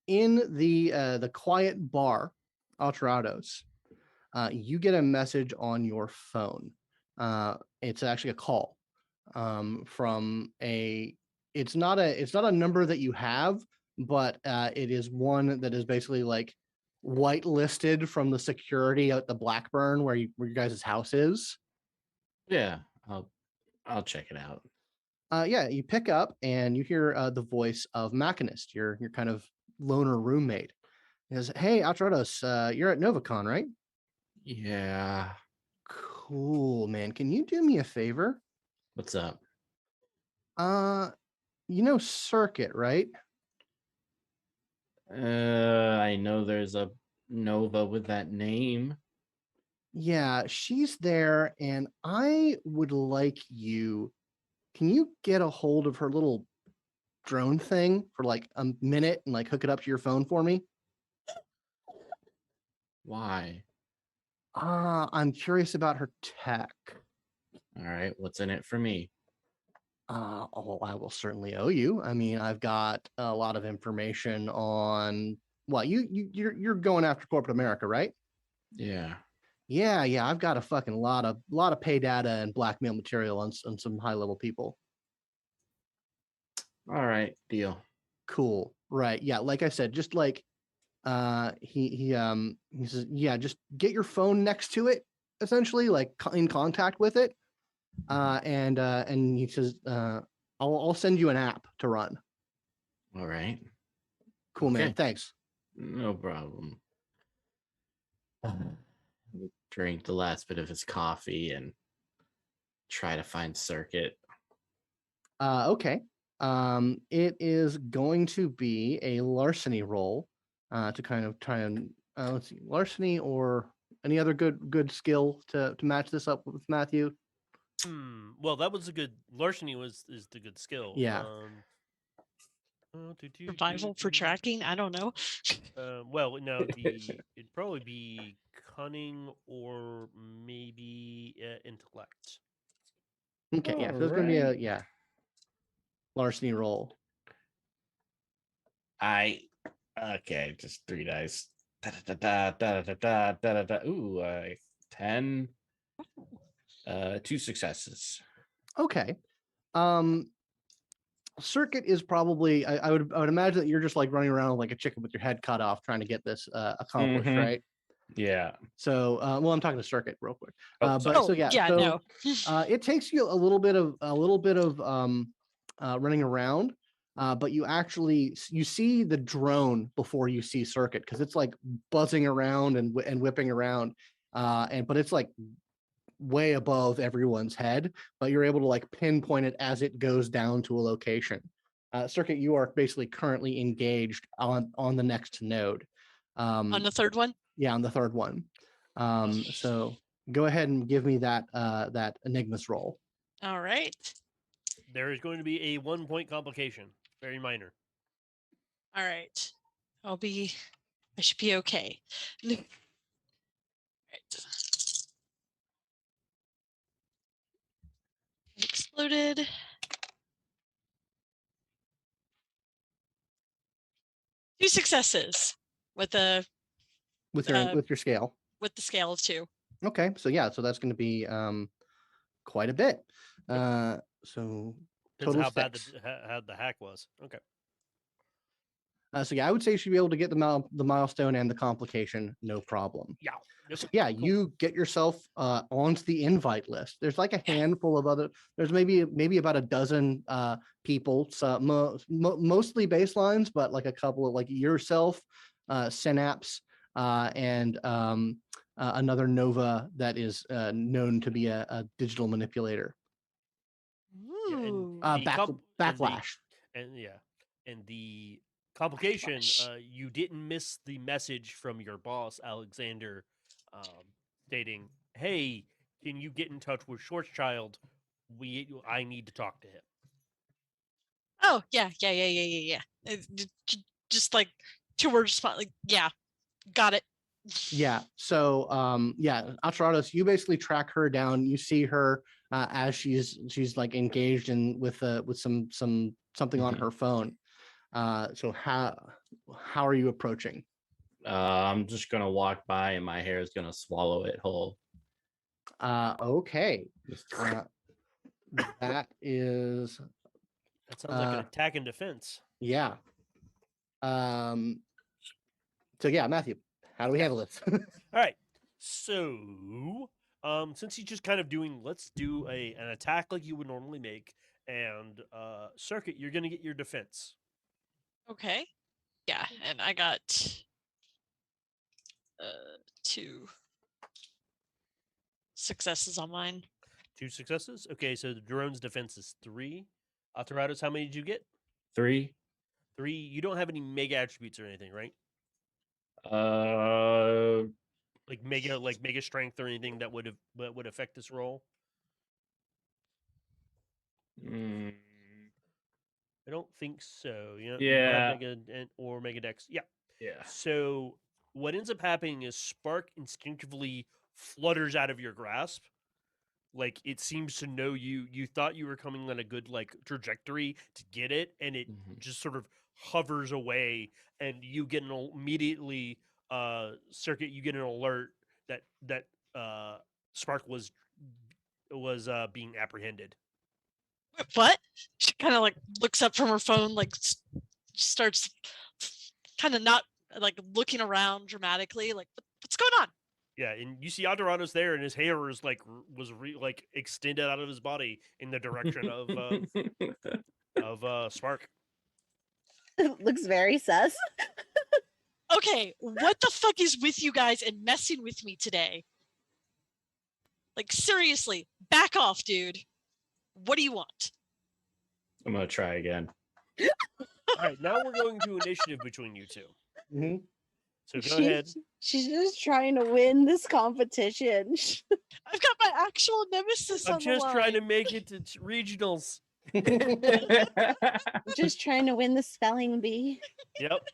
in the quiet bar, Aterrados, you get a message on your phone. It's actually a call from a. It's not a number that you have, but it is one that is basically like whitelisted from the security at the Blackburn where your guys' house is. Yeah, I'll check it out. Yeah, you pick up and you hear the voice of Machinist, your kind of loner roommate. He says, "Hey, Atrados, you're at NovaCon, right?" Yeah. Cool, man. Can you do me a favor? What's up? Uh, you know Circuit, right? I know there's a Nova with that name. Yeah, she's there, and I would like you. Can you get a hold of her little drone thing for like a minute and like hook it up to your phone for me? Why? I'm curious about her tech. All right, what's in it for me? Oh, I will certainly owe you. I mean, I've got a lot of information on what you're going after corporate America, right? Yeah. Yeah. I've got a fucking lot of pay data and blackmail material on some high level people. All right, deal. Cool. Right. Yeah. Like I said, just like he says, yeah, just get your phone next to it, essentially, like in contact with it. And he says, I'll send you an app to run. All right. Cool, man. Okay. Thanks. No problem. Drink the last bit of his coffee and try to find Circuit. Okay. It is going to be a larceny roll to kind of try and let's see, larceny or any other good skill to match this up with Matthew. Well, that was a good larceny is the good skill. Yeah. Survival for tracking? I don't know. Well, no, it'd probably be cunning or maybe intellect. Okay. Yeah. So it's going to be a larceny roll. Okay, just 3 dice. Ooh, 10. 2 successes. Okay. Circuit is probably I would imagine that you're just like running around like a chicken with your head cut off trying to get this accomplished, right? Yeah. So well, I'm talking to Circuit real quick. No. It takes you a little bit of running around, but you see the drone before you see Circuit because it's like buzzing around and whipping around, but it's like way above everyone's head, but you're able to like pinpoint it as it goes down to a location. Circuit, you are basically currently engaged on the next node. On the third one? Yeah, on the third one. So go ahead and give me that Enigmas roll. All right. There is going to be a 1-point complication. Very minor. All right. I should be okay. Right. Exploded. Two successes with with your scale. With the scale of 2. Okay, so yeah, so that's going to be quite a bit. So total how 6. bad how the hack was. Okay. So yeah, I would say you should be able to get the milestone and the complication, no problem. Yeah. So yeah, cool. You get yourself onto the invite list. There's like a handful of other. There's maybe about a dozen people. So mostly baselines, but like a couple of like yourself, Synapse, and another Nova that is known to be a digital manipulator. Ooh. Backlash. And the complication, you didn't miss the message from your boss, Alexander, stating, "Hey, can you get in touch with Schwarzschild? I need to talk to him." Oh, yeah. Just like 2 words, like, yeah, got it. Yeah. So, Aterrados, you basically track her down. You see her as she's like engaged in with something on her phone. So how are you approaching? I'm just gonna walk by, and my hair is gonna swallow it whole. Okay. That is That sounds like an Uh, attack and defense. yeah. So yeah, Matthew, how do we handle this? All right. So, since he's just kind of doing, let's do an attack like you would normally make, and Circuit, you're gonna get your defense. Okay. Yeah, and I got 2 successes on mine. 2 successes. Okay, so the drone's defense is 3. Aterrados, how many did you get? 3. 3. You don't have any mega attributes or anything, right? Uh, Like mega strength or anything that would affect this roll. mm, I don't think so. You don't have Yeah. mega or mega dex. Yeah. yeah. So what ends up happening is Spark instinctively flutters out of your grasp. Like it seems to know you. You thought you were coming on a good like trajectory to get it, and it Mhm. just sort of hovers away, and you get immediately Circuit. You get an alert that Spark was being apprehended. What? She kind of like looks up from her phone, like starts kind of not like looking around dramatically, like what's going on? Yeah, and you see Aterrados there, and his hair is like like extended out of his body in the direction of Spark. Looks very sus. Okay, what the fuck is with you guys and messing with me today? Like seriously, back off, dude. What do you want? I'm gonna try again. All right, now we're going to initiative between you two. Mhm. So go ahead. She's just trying to win this competition. I've got my actual nemesis I'm on the just trying to line. make it to regionals. Just trying to win the spelling bee. Yep.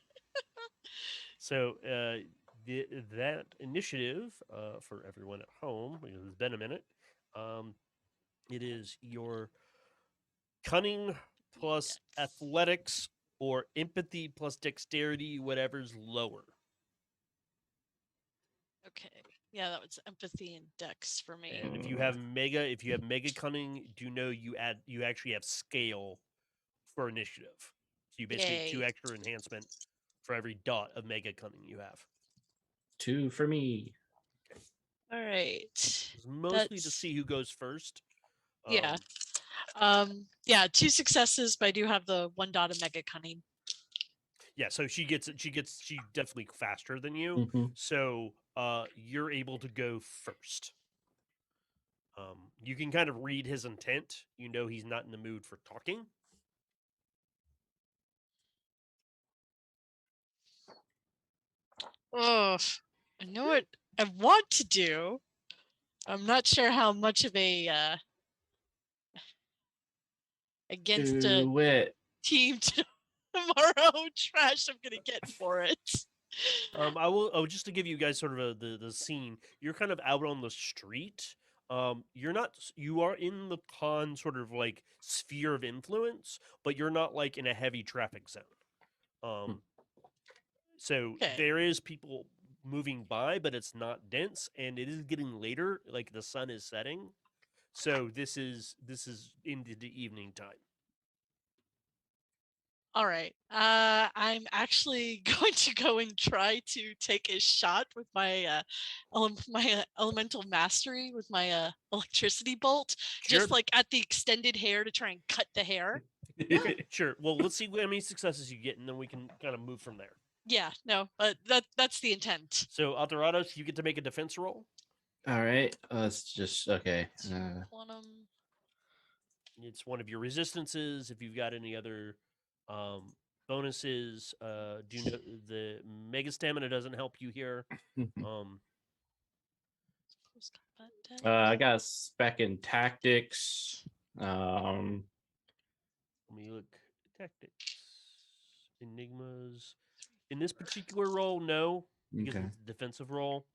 So that initiative for everyone at home, because it's been a minute, it is your cunning plus athletics or empathy plus dexterity, whatever's lower. Okay. Yeah, that was empathy and dex for me. And if you have mega cunning, do know you actually have scale for initiative. So you basically have 2 Yay. extra enhancement for every dot of mega cunning you have. 2 for me. All right. It's mostly to That's- see who goes first. Yeah. Yeah, 2 successes, but I do have the 1 dot of mega cunning. Yeah, so she definitely faster than you. Mhm. So you're able to go first. You can kind of read his intent. You know he's not in the mood for talking. Oh, I know what I want to do. I'm not sure how much of a against a Do it. team tomorrow trash I'm gonna get for it. I will. Oh, just to give you guys sort of the scene. You're kind of out on the street. You're not. You are in the con sort of like sphere of influence, but you're not like in a heavy traffic zone. So Okay. there is people moving by, but it's not dense, and it is getting later. Like the sun is setting, so this is into the evening time. All right. I'm actually going to go and try to take a shot with my elemental mastery with my electricity bolt, Sure. just like at the extended hair to try and cut the hair. Okay, sure. Well, let's see how many successes you get, and then we can kind of move from there. Yeah, no, but that's the intent. So, Aterrados, you get to make a defense roll. All right. Let's just okay. Quantum. It's one of your resistances. If you've got any other bonuses, do you know the mega stamina doesn't help you here. Post-combat dex. I got a spec in tactics. Let me look. Tactics, enigmas. In this particular role, no, because Okay. it's a defensive role.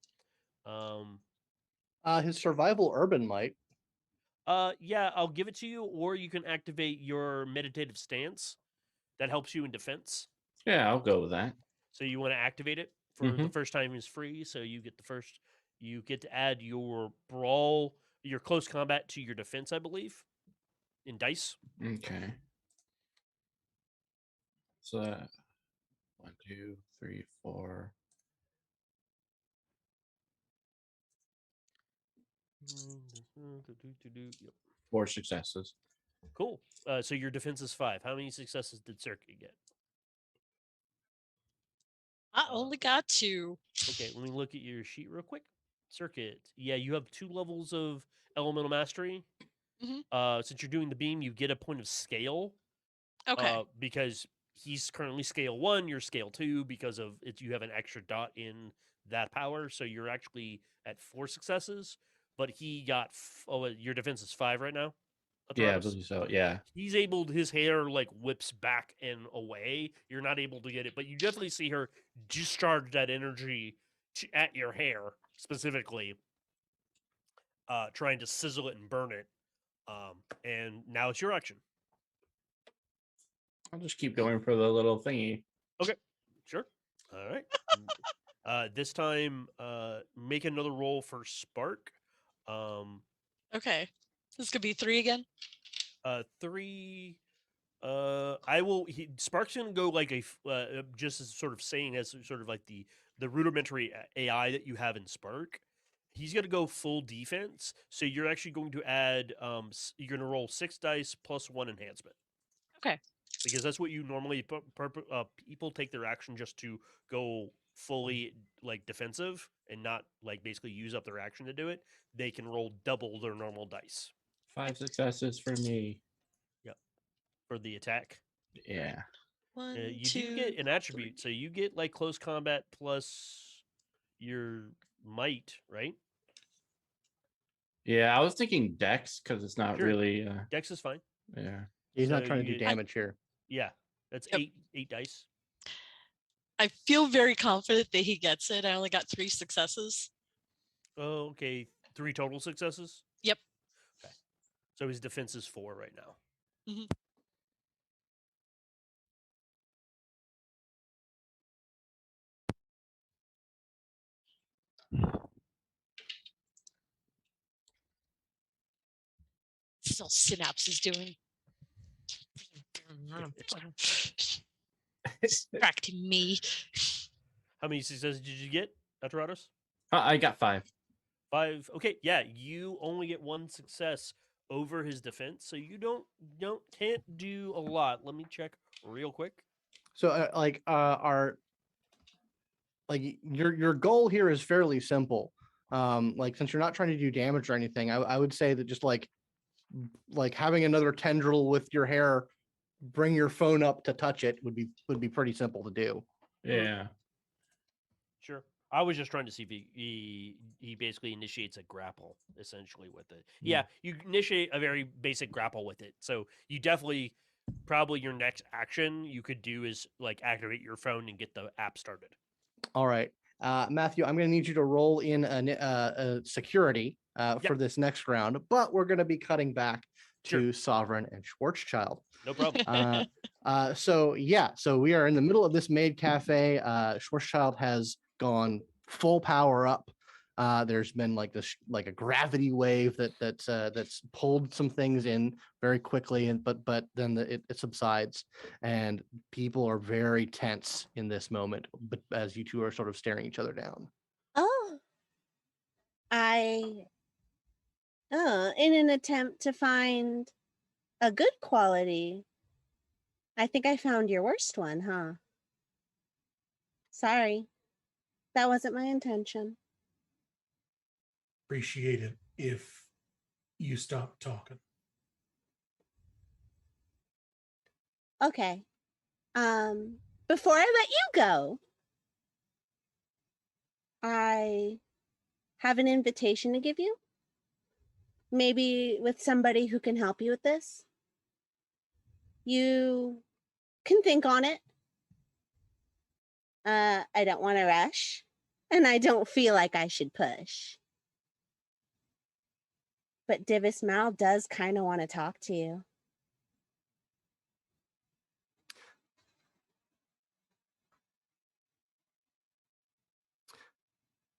His survival urban might. Yeah, I'll give it to you, or you can activate your meditative stance. That helps you in defense. Yeah, I'll go with that. So you want to activate it for the first time is free. So you get the first. You get to add your brawl, your close combat to your defense, I believe, in dice. Okay. So 1, 2, 3, 4. Yep. 4 successes. Cool. So your defense is 5. How many successes did Circuit get? I only got 2. Okay, let me look at your sheet real quick. Circuit. Yeah, you have 2 levels of elemental mastery. Since you're doing the beam, you get a point of scale. Okay. Because he's currently scale 1, you're scale 2 because of it. You have an extra dot in that power, so you're actually at 4 successes. But he got your defense is 5 right now. Yeah, I Aterrados? believe so. Yeah. He's able. His hair like whips back and away. You're not able to get it, but you definitely see her discharge that energy at your hair specifically, trying to sizzle it and burn it. And now it's your action. I'll just keep going for the little thingy. Okay, sure. All right. This time, make another roll for Spark. Okay. This could be 3 again. 3. I will. Spark's gonna go like just as sort of saying as sort of like the rudimentary AI that you have in Spark. He's gonna go full defense. So you're actually going to add. You're gonna roll 6 dice plus 1 enhancement. Okay. Because that's what you normally people take their action just to go fully like defensive and not like basically use up their action to do it. They can roll double their normal dice. 5 successes for me. Yep. For the attack. Yeah. 1, You 2, do get an attribute, 3. so you get like close combat plus your might, right? Yeah, I was thinking Dex because it's not Sure. really. Dex is fine. Yeah. He's not So trying to do you get- damage here. Yeah, that's Yep. 8 dice. I feel very confident that he gets it. I only got 3 successes. Oh, okay. 3 total successes. Yep. Okay. So his defense is 4 right now. Mhm. Still Synapse is doing. Distracting me. How many successes did you get, Aterrados? I got 5. 5. Okay, yeah, you only get 1 success over his defense, so you can't do a lot. Let me check real quick. So your goal here is fairly simple. Like since you're not trying to do damage or anything, I would say that just like having another tendril with your hair, bring your phone up to touch it would be pretty simple to do. Yeah. Sure. I was just trying to see if he basically initiates a grapple essentially with it. Yeah, you initiate a very basic grapple with it. So you definitely probably your next action you could do is like activate your phone and get the app started. All right, Matthew, I'm going to need you to roll in a security for this next round, but we're going to be cutting back to Sovereign and Schwarzschild. No problem. So we are in the middle of this maid cafe. Schwarzschild has gone full power up. There's been like a gravity wave that's pulled some things in very quickly, but then it subsides, and people are very tense in this moment. But as you two are sort of staring each other down. Oh, in an attempt to find a good quality, I think I found your worst one, huh? Sorry, that wasn't my intention. Appreciate it if you stop talking. Okay. Before I let you go, I have an invitation to give you. Maybe with somebody who can help you with this. You can think on it. I don't want to rush, and I don't feel like I should push. But Divis Mal does kind of want to talk to you.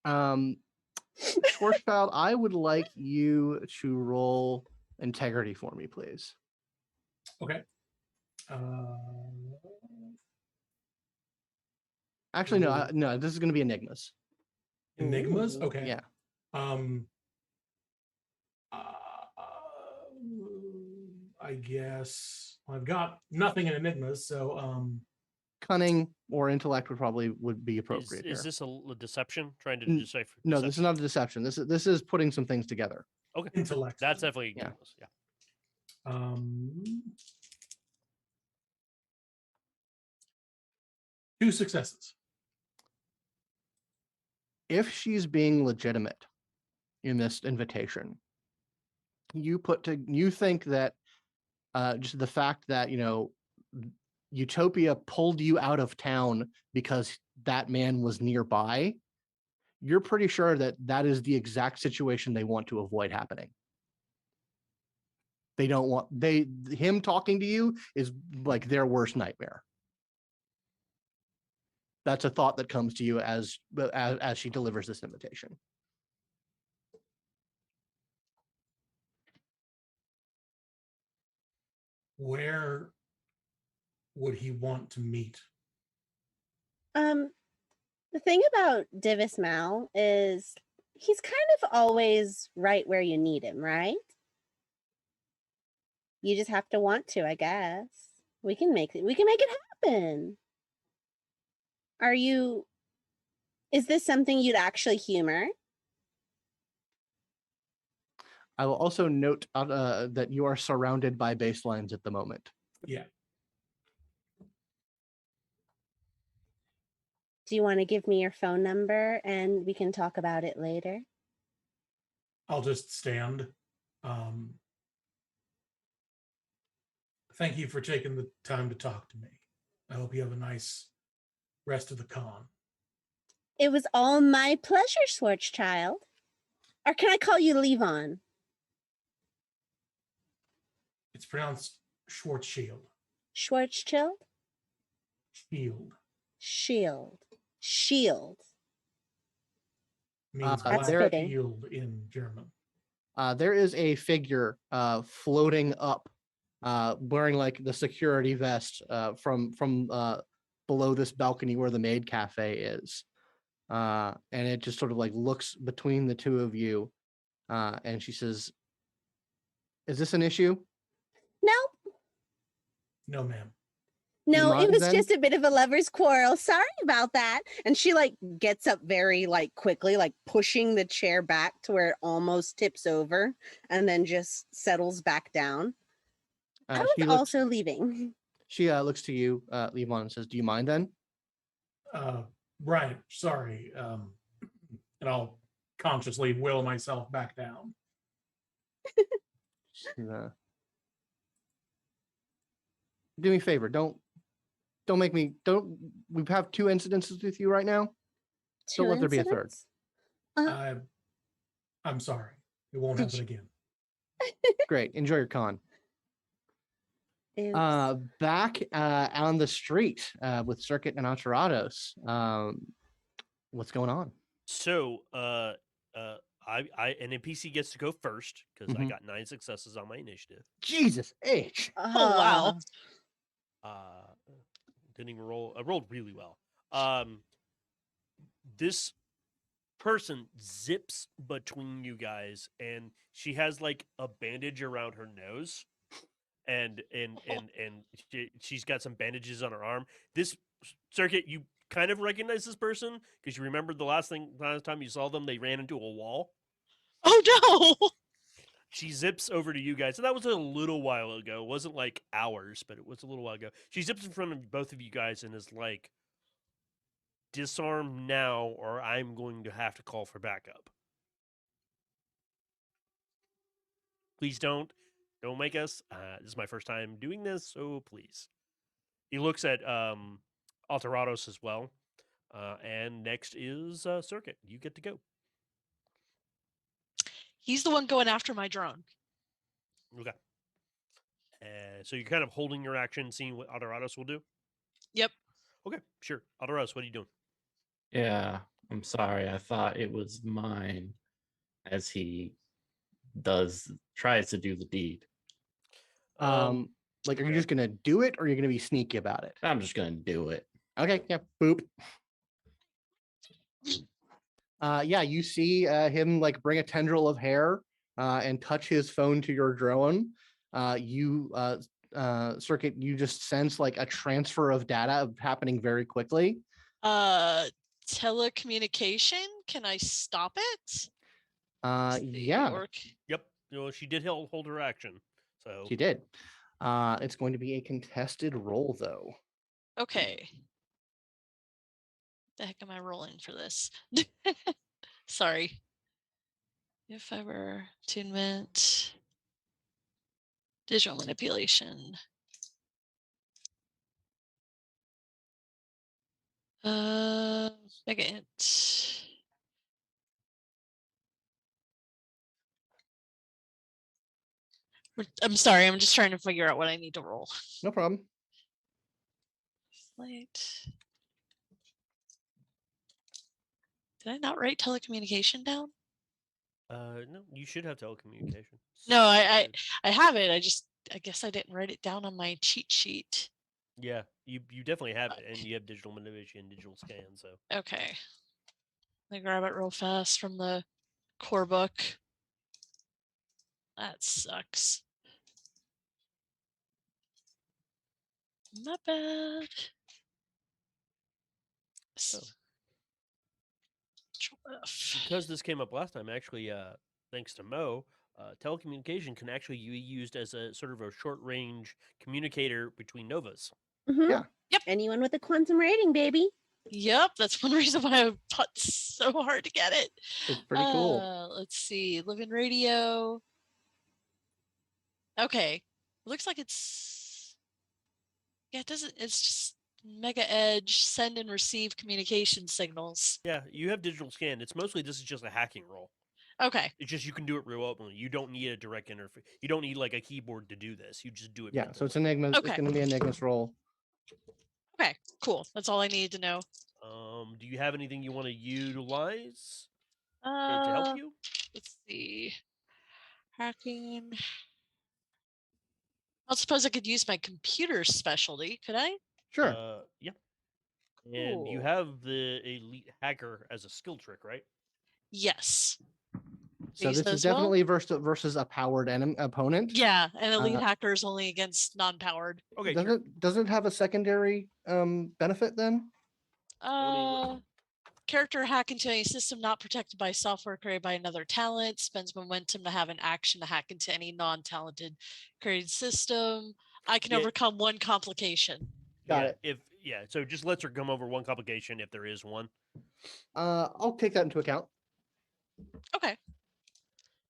Schwarzschild, I would like you to roll integrity for me, please. Okay. Actually, no, Ooh. no. This is going to be enigmas. Enigmas. Ooh. Okay. Yeah. I guess I've got nothing in enigmas, so Cunning or intellect would be Is, appropriate is here. this a deception? Trying to N- decipher? No, this is deception? not a deception. This is putting some things together. Okay. intellect. That's definitely Yeah. enigmas, yeah. Two successes. If she's being legitimate in this invitation, you think that just the fact that Utopia pulled you out of town because that man was nearby, you're pretty sure that that is the exact situation they want to avoid happening. They don't want him talking to you is like their worst nightmare. That's a thought that comes to you as she delivers this invitation. Where would he want to meet? The thing about Divis Mal is he's kind of always right where you need him, right? You just have to want to, I guess. We can make it happen. Is this something you'd actually humor? I will also note that you are surrounded by baselines at the moment. Yeah. Do you want to give me your phone number and we can talk about it later? I'll just stand. Thank you for taking the time to talk to me. I hope you have a nice rest of the con. It was all my pleasure, Schwarzschild. Or can I call you Levon? It's pronounced Schwarzschild. Schwarzschild? Shield Shield. means That's black fitting. shield in German. There is a figure floating up, wearing like the security vest from below this balcony where the maid cafe is, and it just sort of like looks between the two of you, and she says, "Is this an issue?" Nope. No, ma'am. No, it mind was then? just a bit of a lover's quarrel. Sorry about that. And she like gets up very like quickly, like pushing the chair back to where it almost tips over and then just settles back down. I was also leaving. She looks to you, Levon, and says, "Do you mind then?" Right. Sorry. And I'll consciously will myself back down. Do me a favor. Don't make me. We have two incidences with you right now. Don't let there be a third. Incidents? I'm sorry. It won't happen again. Great. Enjoy your con. Oops. Back on the street with Circuit and Aterrados. What's going on? So, an NPC gets to go first because I Mhm. got 9 successes on my initiative. Jesus H. Oh, wow. Didn't even roll. I rolled really well. This person zips between you guys, and she has like a bandage around her nose, and she's got some bandages on her arm. This Circuit, you kind of recognize this person because you remember the last time you saw them, they ran into a wall. Oh no! She zips over to you guys, and that was a little while ago. It wasn't like hours, but it was a little while ago. She zips in front of both of you guys and is like, "Disarm now, or I'm going to have to call for backup. Please don't make us. This is my first time doing this, so please." He looks at Aterrados as well, and next is Circuit. You get to go. He's the one going after my drone. Okay. So you're kind of holding your action, seeing what Aterrados will do? Yep. Okay, sure. Aterrados, what are you doing? Yeah. I'm sorry, I thought it was mine. As he tries to do the deed. Like, are you okay. just gonna do it, or are you gonna be sneaky about it? I'm just gonna do it. Okay, yeah, boop. Yeah, you see him like bring a tendril of hair and touch his phone to your drone. Circuit, you just sense like a transfer of data happening very quickly. Telecommunication, can I stop it? Let's see, Yeah, or Yep. Well, she did hold her action. So she did. It's going to be a contested roll, though. okay. The heck am I rolling for this? Sorry. If I were attunement, digital manipulation. Mega int. I'm sorry, I'm just trying to figure out what I need to roll. No problem. Slate. Did I not write telecommunication down? no, you should have telecommunication. No, I Should. have it. I guess I didn't write it down on my cheat sheet. Yeah, you definitely have it, and you have digital manipulation and digital scan. So Okay. Let me grab it real fast from the core book. That sucks. Not bad. Oh. Control F. because this came up last time, actually, thanks to Mo, telecommunication can actually be used as a sort of a short range communicator between novas. Mhm. Yeah. Yep. Anyone with a quantum rating, baby. Yep, that's one reason why I fought so hard to get it. It's pretty cool. Let's see, live-in radio. Okay, looks like it's it doesn't. It's just mega edge, send and receive communication signals. Yeah, you have digital scan. It's mostly this is just a hacking role. Okay, It's just you can do it remotely. You don't need a direct interface. You don't need like a keyboard to do this. You just do it. Yeah, so it's mentally. Enigma. Okay. It's going to be Enigma's roll. okay, cool. That's all I needed to know. Do you have anything you want to utilize to Uh, help you? let's see, hacking. I suppose I could use my computer specialty. Could I? Sure. Yeah. And you Cool. have the elite hacker as a skill trick, right? Yes. So use this is those well? definitely versus a powered opponent. Yeah, and elite Uh, hacker is only against non-powered. Okay. Does Sure. it have a secondary benefit then? Character hack into any system not protected by software created by another talent, spends momentum to have an action to hack into any non-talented created system. I can Yeah. overcome one complication. Got it. So just lets her come over one complication if there is one. I'll take that into account. Okay.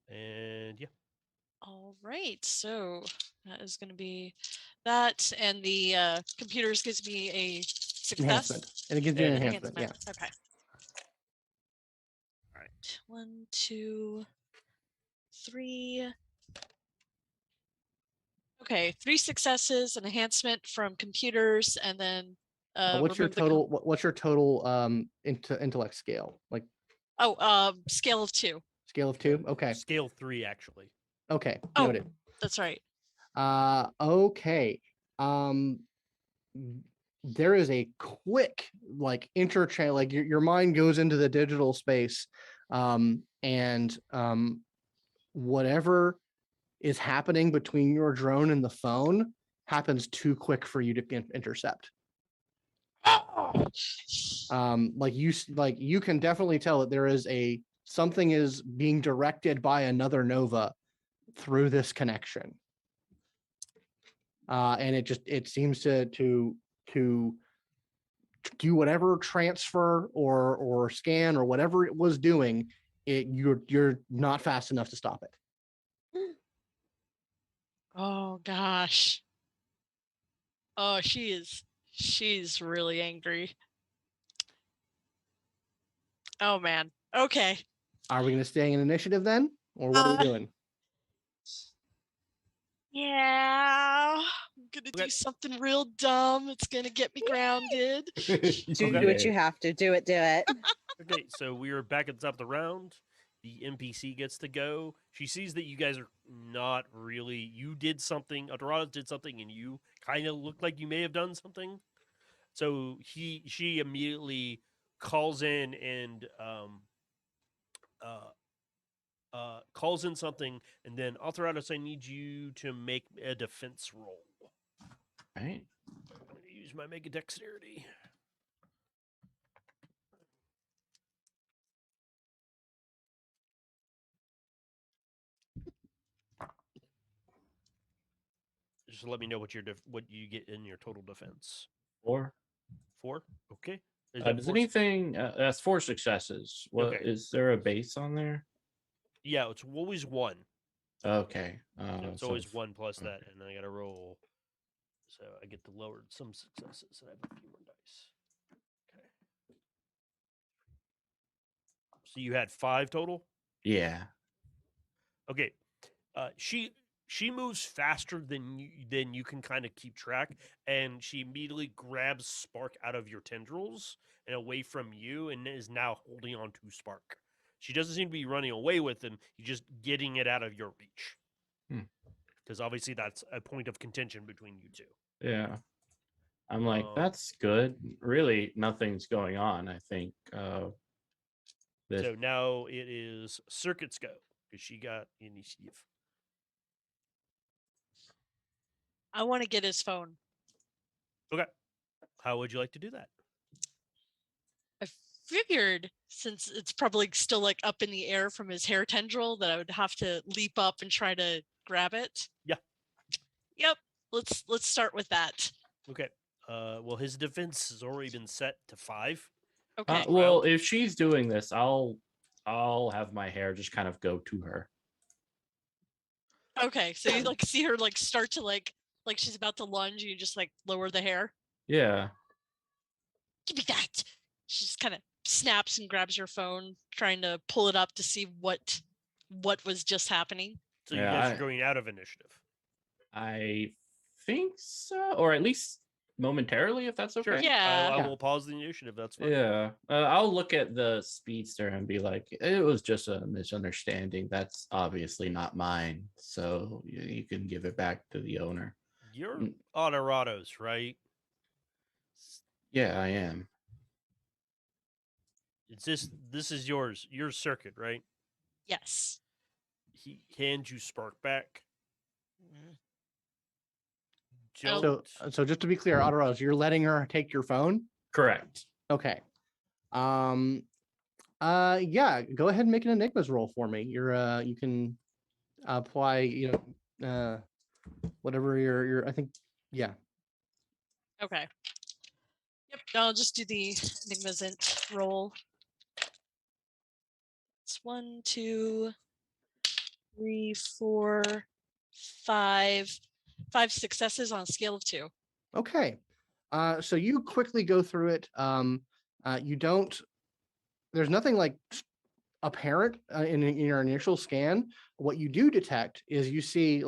And yeah. All right. So that is going to be that, and the computers gives me a success. Enhancement. And it gives you an And enhancement. Yeah. Okay. All right. 1, 2, 3. Okay, 3 successes, an enhancement from computers, and then What's your remove the total? What's your total intellect scale? Like scale of 2. scale of 2? Okay. Scale 3 actually. Okay. Oh. Noted. That's right. Okay. There is a quick like interchange, like your mind goes into the digital space, and whatever is happening between your drone and the phone happens too quick for you to intercept. Like you can definitely tell that there is something is being directed by another nova through this connection. And it seems to do whatever transfer or scan or whatever it was doing, you're not fast enough to stop it. Oh gosh. Oh, she's really angry. Oh man. Okay. Are we going to stay in initiative then, or what are we doing? Yeah. I'm gonna Okay. do something real dumb. It's gonna get me grounded. Do what you have to. Do it. Okay. Okay, so we are back at the top of the round. The NPC gets to go. She sees that you guys are not really. You did something. Aterrados did something, and you kind of looked like you may have done something. So she immediately calls in and calls in something, and then Aterrados, I need you to make a defense roll. Right. I'm going to use my mega dexterity. Just let me know what what you get in your total defense. 4. 4. Okay. Is that Does 4? anything? That's 4 successes. What Okay. is there a base on there? Yeah, it's always 1. Okay. So it's so always f- 1 plus that, okay. and I got to roll. So I get to lower some successes, and I have a few more dice. Okay. So you had 5 total. Yeah. Okay. She moves faster than you can kind of keep track, and she immediately grabs Spark out of your tendrils and away from you, and is now holding on to Spark. She doesn't seem to be running away with him. You're just getting it out of your reach, because obviously that's a point of contention between you two. Yeah. I'm like, Um, that's good. Really, nothing's going on. I think. This. So now it is Circuit's go because she got initiative. I want to get his phone. Okay. How would you like to do that? I figured since it's probably still like up in the air from his hair tendril that I would have to leap up and try to grab it. Yeah. Yep. Let's start with that. Okay. Well, his defense has already been set to 5. Okay. Well, if she's doing this, I'll have my hair just kind of go to her. Okay. So you like see her like start to like she's about to lunge, you just like lower the hair. Yeah. Give me that. She just kind of snaps and grabs your phone, trying to pull it up to see what was just happening. So you Yeah, guys are going out of initiative. I think so, or at least momentarily, if that's okay. Sure. Yeah. I will pause the initiative. That's fine. Yeah. I'll look at the speedster and be like, it was just a misunderstanding. That's obviously not mine. So you can give it back to the owner. You're Aterrados, right? Yeah, I am. It's this is yours, your Circuit, right? Yes. He hands you Spark back. Oh. So just to be clear, Aterrados, you're letting her take your phone? Correct. Okay. Yeah, go ahead and make an Enigmas roll for me. You're you can apply, whatever your I think, yeah. Okay. Yep. I'll just do the Enigmas roll. It's 1, 2, 3, 4, 5. 5 successes on a scale of 2. Okay. So you quickly go through it. You don't, there's nothing like apparent in your initial scan. What you do detect is you see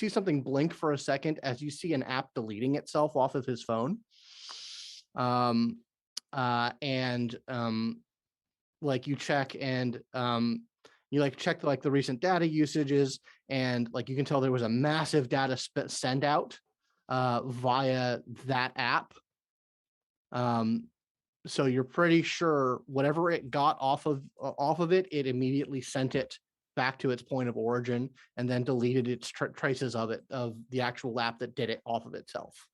something blink for a second as you see an app deleting itself off of his phone. Like you check and you like check like the recent data usages, and like you can tell there was a massive data send out via that app. So you're pretty sure whatever it got off of it, it immediately sent it back to its point of origin and then deleted its traces of the actual app that did it off of itself.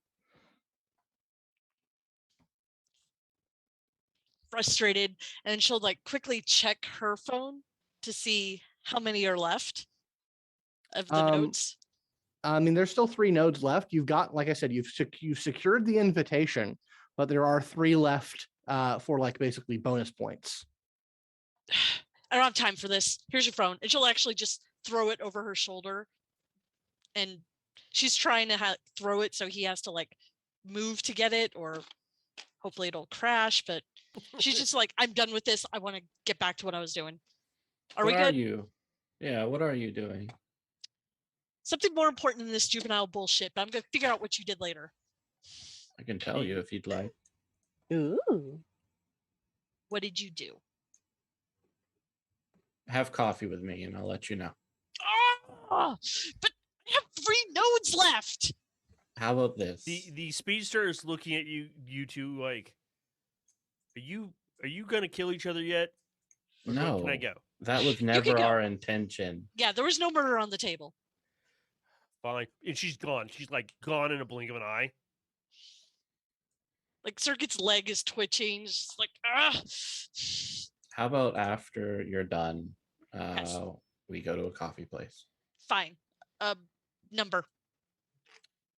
Frustrated, and she'll like quickly check her phone to see how many are left of the notes. I mean, there's still 3 nodes left. You've got, like I said, you've secured the invitation, but there are 3 left for like basically bonus points. I don't have time for this. Here's your phone. And she'll actually just throw it over her shoulder. And she's trying to throw it so he has to like move to get it, or hopefully it'll crash. But she's just like, I'm done with this. I want to get back to what I was doing. Are we good? What are you? Yeah, what are you doing? Something more important than this juvenile bullshit, but I'm going to figure out what you did later. I can tell you if you'd like. Ooh. What did you do? have coffee with me, and I'll let you know. Oh, but I have 3 nodes left. How about this? The speedster is looking at you two like, are you gonna kill each other yet? Or No, can I go? that was can never go. our intention. Yeah, there was no murder on the table. Fine. And she's gone. She's like gone in a blink of an eye. Like Circuit's leg is twitching. It's just like, ah. How about after you're done, Yes. we go to a coffee place? Fine. Number.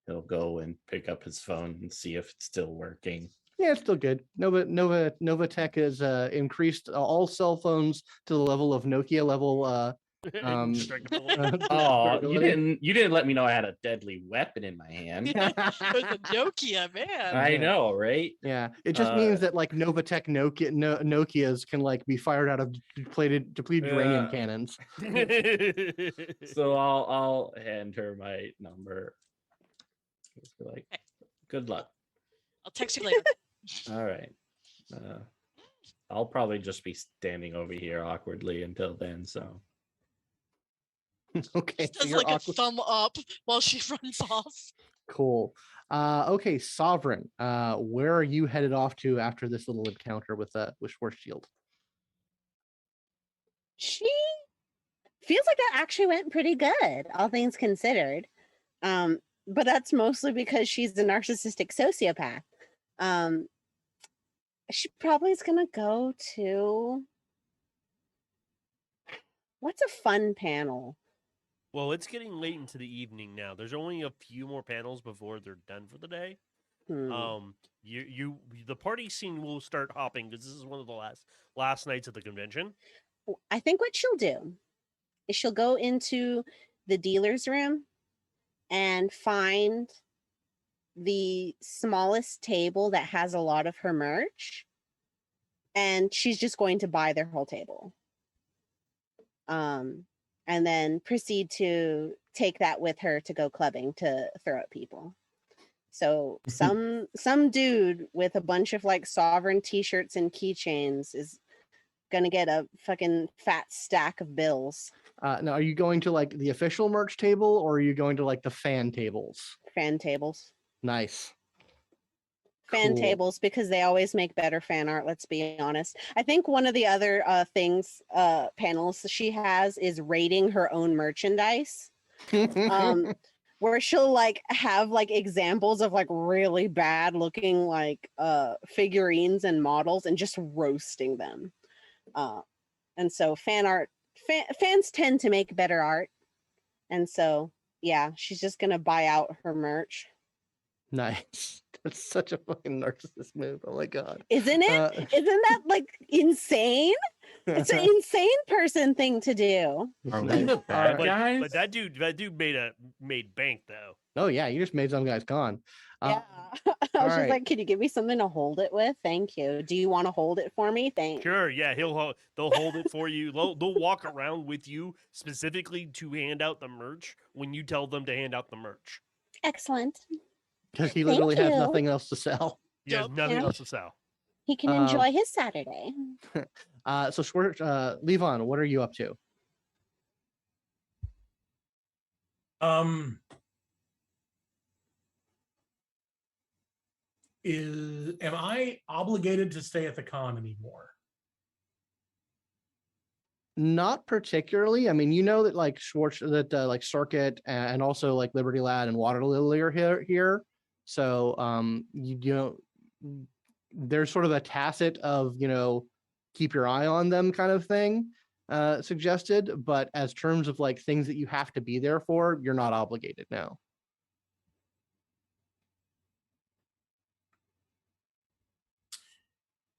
He'll go and pick up his phone and see if it's still working. Yeah, it's still good. Novatech has increased all cell phones to the level of Nokia level. Indestructibility. Oh, durability. you didn't let me know I had a deadly weapon in my hand. It was a Nokia, man. I know, right? Yeah, it just means that like Novatech Nokias can like be fired out of depleted uranium Yeah. cannons. So I'll hand her my number. Just be like, good luck. I'll text you later. All right. I'll probably just be standing over here awkwardly until then. So Okay, Just so does you're like a awkward. thumb up while she runs off. Cool. Okay, Sovereign. Where are you headed off to after this little encounter with Schwarzschild? She feels like that actually went pretty good, all things considered. But that's mostly because she's a narcissistic sociopath. She probably is gonna go to what's a fun panel? Well, it's getting late into the evening now. There's only a few more panels before they're done for the day. The party scene will start hopping because this is one of the last nights of the convention. I think what she'll do is she'll go into the dealer's room and find the smallest table that has a lot of her merch, and she's just going to buy their whole table. And then proceed to take that with her to go clubbing to throw at people. So some dude with a bunch of like Sovereign t-shirts and keychains is gonna get a fucking fat stack of bills. Now, are you going to like the official merch table or are you going to like the fan tables? Fan tables. Nice. Fan Cool. tables, because they always make better fan art, let's be honest. I think one of the other panels she has is rating her own merchandise. Where she'll like have like examples of like really bad looking like figurines and models and just roasting them. And so fans tend to make better art. And so yeah, she's just gonna buy out her merch. Nice. That's such a fucking narcissist move. Oh my god. Isn't it? Isn't that like insane? It's an insane person thing to do. are we Nice. the bad But guys? that dude made bank though. Oh yeah, you just made some guys gone. Yeah. I was all just right. like, could you give me something to hold it with? Thank you. Do you want to hold it for me? Thanks. Sure, yeah, they'll hold it for you. They'll walk around with you specifically to hand out the merch when you tell them to hand out the merch. Excellent. Because he literally has you. nothing else to sell. He has Yup. nothing Yeah. else to sell. He can enjoy his Saturday. So Levon, what are you up to? Am I obligated to stay at the con anymore? Not particularly. I mean, you know that like like Circuit and also like Liberty Lad and Waterlily are here. So you know, there's sort of a tacit of, you know, keep your eye on them kind of thing suggested. But as terms of like things that you have to be there for, you're not obligated now.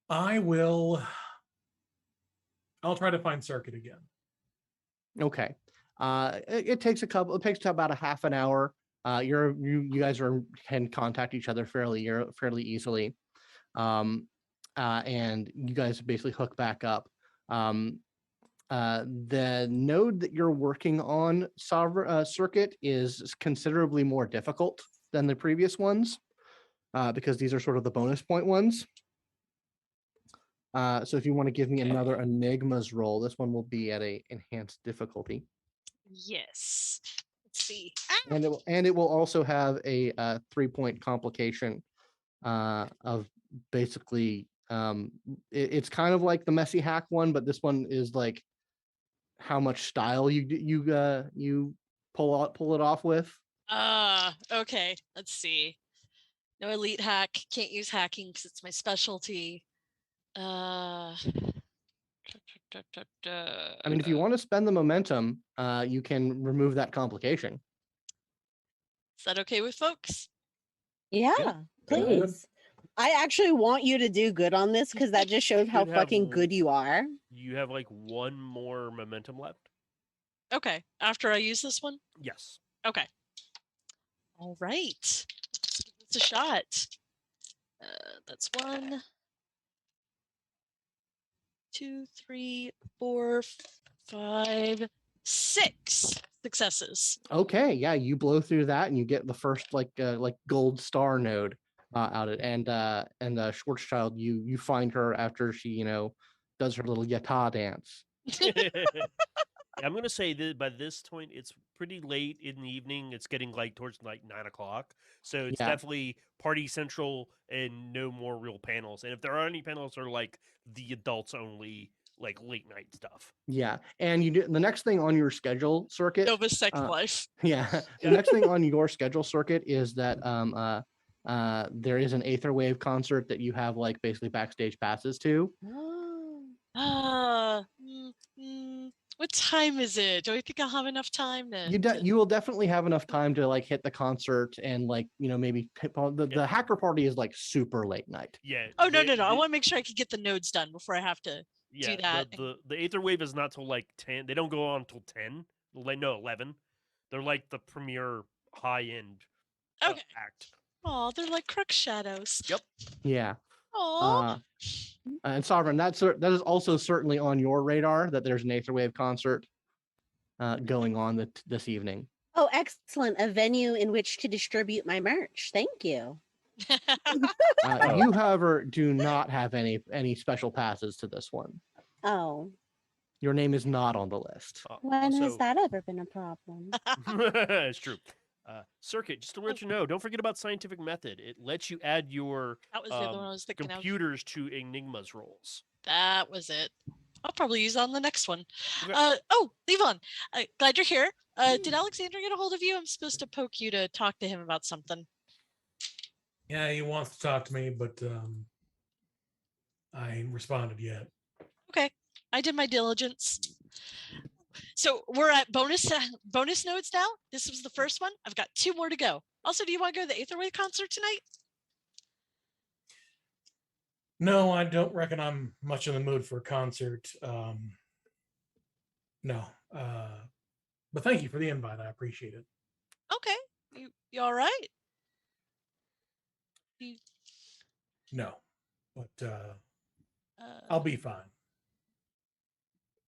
I'll try to find Circuit again. Okay. It takes about a half an hour. You guys can contact each other fairly easily. And you guys basically hook back up. The node that you're working on, Circuit, is considerably more difficult than the previous ones, because these are sort of the bonus point ones. So if you want to give me another Enigmas roll, this one will be at a enhanced difficulty, Yes. Let's see. and it will also have a 3-point complication of basically it's kind of like the messy hack one, but this one is like how much style you pull it off with. Okay. Let's see. No elite hack. Can't use hacking because it's my specialty. I mean, if you want to spend the momentum, you can remove that complication. Is that okay with folks? Yeah, Go ahead. please. I actually want you to do good on this because that just shows how should have fucking good you are. You have like one more momentum left. Okay. After I use this one? Yes. Okay. All right. Let's give this a shot. That's 1, 2, 3, 4, 5, 6 successes. Okay, yeah, you blow through that and you get the first like gold star node out of it, and Schwarzschild, you find her after she does her little yata dance. I'm gonna say that by this point it's pretty late in the evening. It's getting like towards like 9 o'clock, so it's Yeah. definitely party central and no more real panels. And if there are any panels, they're like the adults only, like late night stuff. Yeah, and you do the next thing on your schedule circuit. Nova Sex uh, Life. Yeah, the next thing on your schedule circuit is that there is an Aetherwave concert that you have like basically backstage passes to. What time is it? Do I think I'll have enough time to? You will definitely have enough time to like hit the concert and like maybe the hacker party is like super late night. Yeah. Oh no! I want to make sure I can get the nodes done before I have to do that. The Aether Wave is not till like 10. They don't go on till 10. Like no 11. They're like the premier high end Okay. act. Oh, they're like Crook Shadows. Yep. Yeah. Oh. And Sovereign, that is also certainly on your radar that there's an Aetherwave concert going on this evening. Oh, excellent. A venue in which to distribute my merch. Thank you. You, however, do not have any special passes to this one. Oh, Your name is not on the list. when has that ever been a problem? It's true. Circuit, just to let you know, don't forget about scientific method. It lets you add your That was the other one I was thinking of. computers to Enigma's rolls. That was it. I'll probably use it on the next one. Okay. Oh, Levon, glad you're here. Did Alexander get a hold of you? I'm supposed to poke you to talk to him about something. Yeah, he wants to talk to me, but I ain't responded yet. Okay, I did my diligence. So we're at bonus nodes now. This was the first one. I've got 2 more to go. Also, do you want to go to the Aetherwave concert tonight? No, I don't reckon I'm much in the mood for a concert. No. But thank you for the invite. I appreciate it. Okay, you all right? No, but I'll be fine.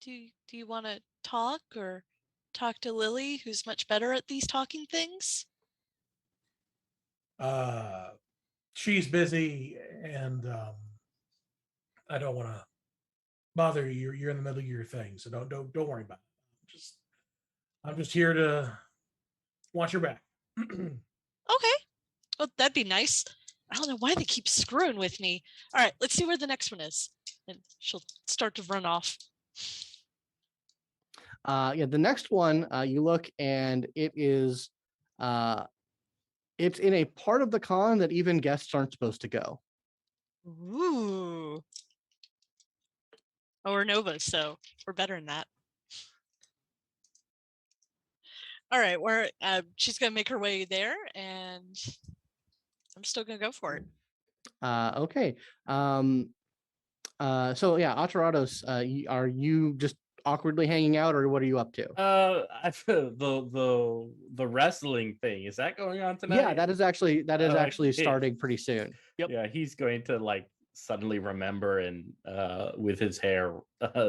Do you want to talk or talk to Lily, who's much better at these talking things? She's busy, and I don't want to bother you. You're in the middle of your thing, so don't worry about it. I'm just here to watch your back. Okay. Well, that'd be nice. I don't know why they keep screwing with me. All right, let's see where the next one is. And she'll start to run off. Yeah, the next one, you look and it is it's in a part of the con that even guests aren't supposed to go. Ooh. Oh, we're Nova, so we're better than that. All right, she's gonna make her way there, and I'm still gonna go for it. Okay. So yeah, Aterrados, are you just awkwardly hanging out, or what are you up to? I feel the wrestling thing, is that going on tonight? Yeah, that is actually Okay. starting pretty soon. Yep. Yeah, he's going to like suddenly remember and with his hair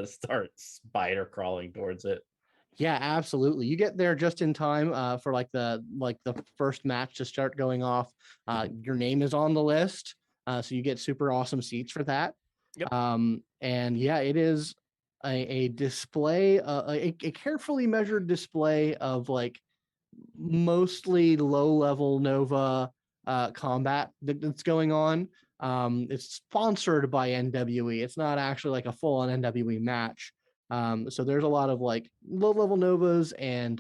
start spider crawling towards it. Yeah, absolutely. You get there just in time for like the first match to start going off. Your name is on the list, so you get super awesome seats for that. Yep. And yeah, it is a display, a carefully measured display of like mostly low-level Nova combat that's going on. It's sponsored by NWE. It's not actually like a full-on NWE match. So there's a lot of like low-level Novas and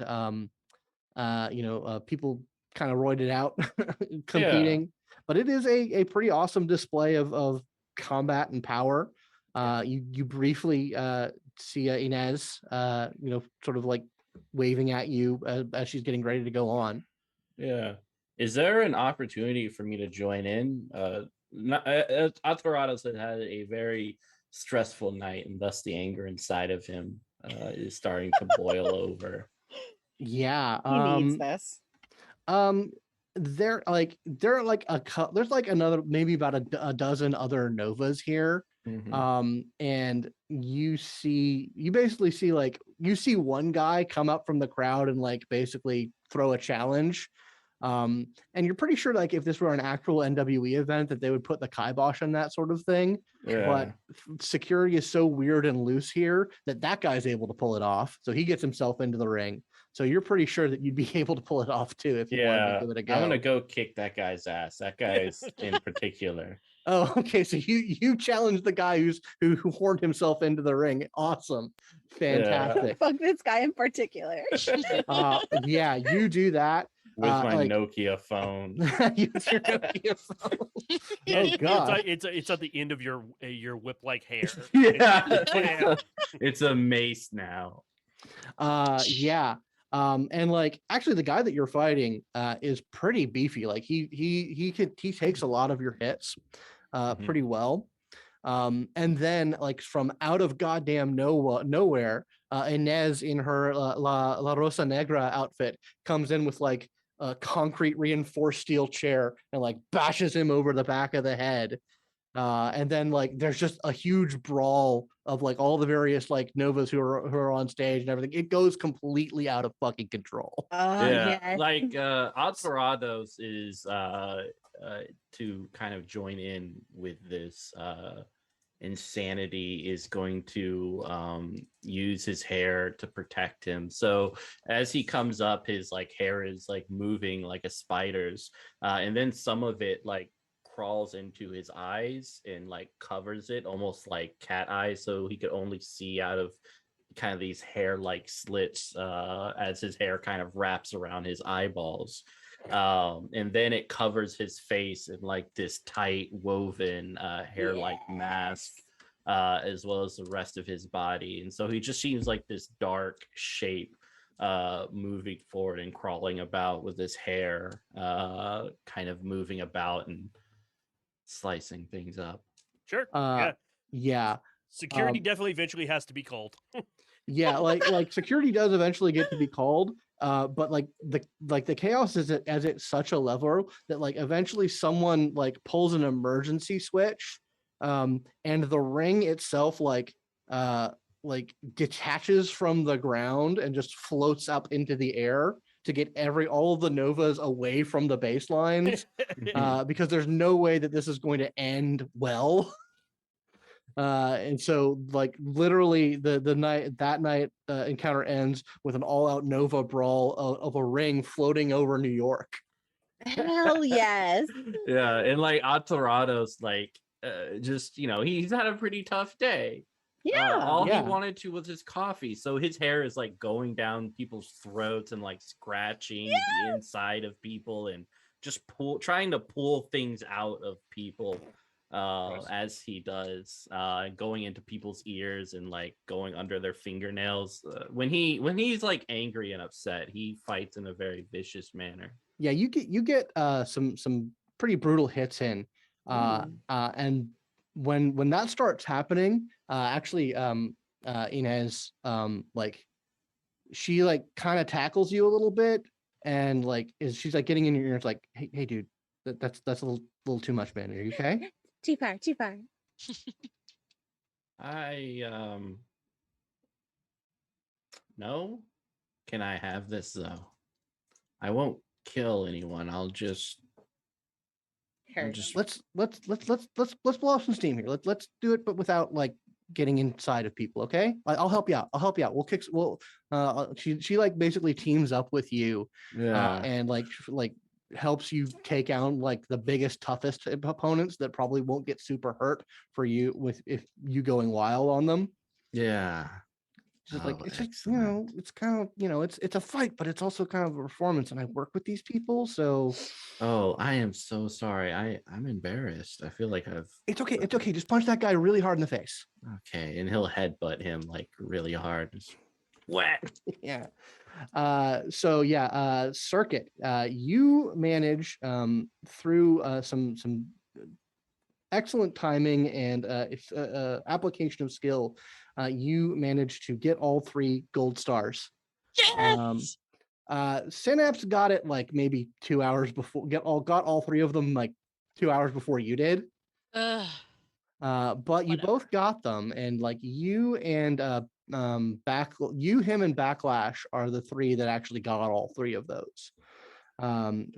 people kind of roided out competing. But it is a pretty awesome display of combat and power. You briefly see Inez, sort of like waving at you as she's getting ready to go on. Yeah. Is there an opportunity for me to join in? Aterrados had a very stressful night, and thus the anger inside of him is starting to boil over. Yeah. He needs this. There's like another maybe about a dozen other Novas here. And you basically see one guy come up from the crowd and like basically throw a challenge. And you're pretty sure like if this were an actual NWE event that they would put the kibosh on that sort of thing. But security is so weird and loose here that guy's able to pull it off. So he gets himself into the ring. So you're pretty sure that you'd be able to pull it off too if you wanted to give it a go. I'm gonna go kick that guy's ass. That guy's in particular. Oh, okay. So you challenged the guy who horned himself into the ring. Awesome, fantastic. Fuck this guy in particular. Yeah, you do that with my Nokia phone. Use your Nokia phone. Yeah, Oh god, it's at the end of your whip-like hair. Yeah. It's a mace now. Yeah. And like actually the guy that you're fighting is pretty beefy. Like he takes a lot of your hits pretty well. And then like from out of goddamn nowhere, Inez in her La Rosa Negra outfit comes in with like a concrete reinforced steel chair and like bashes him over the back of the head. And then like there's just a huge brawl of like all the various like Novas who are on stage and everything. It goes completely out of fucking control. Yes. Like Aterrados is to kind of join in with this insanity is going to use his hair to protect him. So as he comes up, his like hair is like moving like a spider's, and then some of it like crawls into his eyes and like covers it almost like cat eyes, so he could only see out of kind of these hair like slits as his hair kind of wraps around his eyeballs. And then it covers his face in like this tight woven hair like mask, as well as the rest of his body. And so he just seems like this dark shape moving forward and crawling about with his hair kind of moving about and slicing things up. Sure. Yeah. Security definitely eventually has to be called. Yeah, like security does eventually get to be called, but like the chaos is at such a level that like eventually someone like pulls an emergency switch, and the ring itself like detaches from the ground and just floats up into the air to get all of the Novas away from the baselines, because there's no way that this is going to end well. And so like literally the night encounter ends with an all-out Nova brawl of a ring floating over New York. Hell yes. Yeah, and like Aterrados like just he's had a pretty tough day. Yeah. All he wanted to was his coffee, so his hair is like going down people's throats and like scratching the inside of people and just trying to pull things out of people as he does, going into people's ears and like going under their fingernails. When he's like angry and upset, he fights in a very vicious manner. Yeah, you get some pretty brutal hits in, and when that starts happening, actually Inez like she like kind of tackles you a little bit and like she's like getting in your ears like, hey dude, that's a little too much, man. Are you okay? Too far. No. Can I have this though? I won't kill anyone. I'll just Okay. let's blow off some steam here. Let's do it, but without like getting inside of people. Okay, I'll help you out. We'll kick. She like basically teams up with you, and like helps you take out like the biggest, toughest opponents that probably won't get super hurt for you with if you going wild on them. Yeah. Just like it's just it's kind of it's a fight, but it's also kind of a performance, and I work with these people, so. Oh, I am so sorry. I'm embarrassed. I feel like I've. It's okay. It's okay. Just punch that guy really hard in the face. Okay, and he'll headbutt him like really hard. Just whack. Yeah. So yeah, Circuit. You manage through some excellent timing and application of skill. You managed to get all 3 gold stars. Yes. Synapse got it like maybe 2 hours before. Got all 3 of them like 2 hours before you did. But you both got them, and like you and him and Backlash are the 3 that actually got all 3 of those.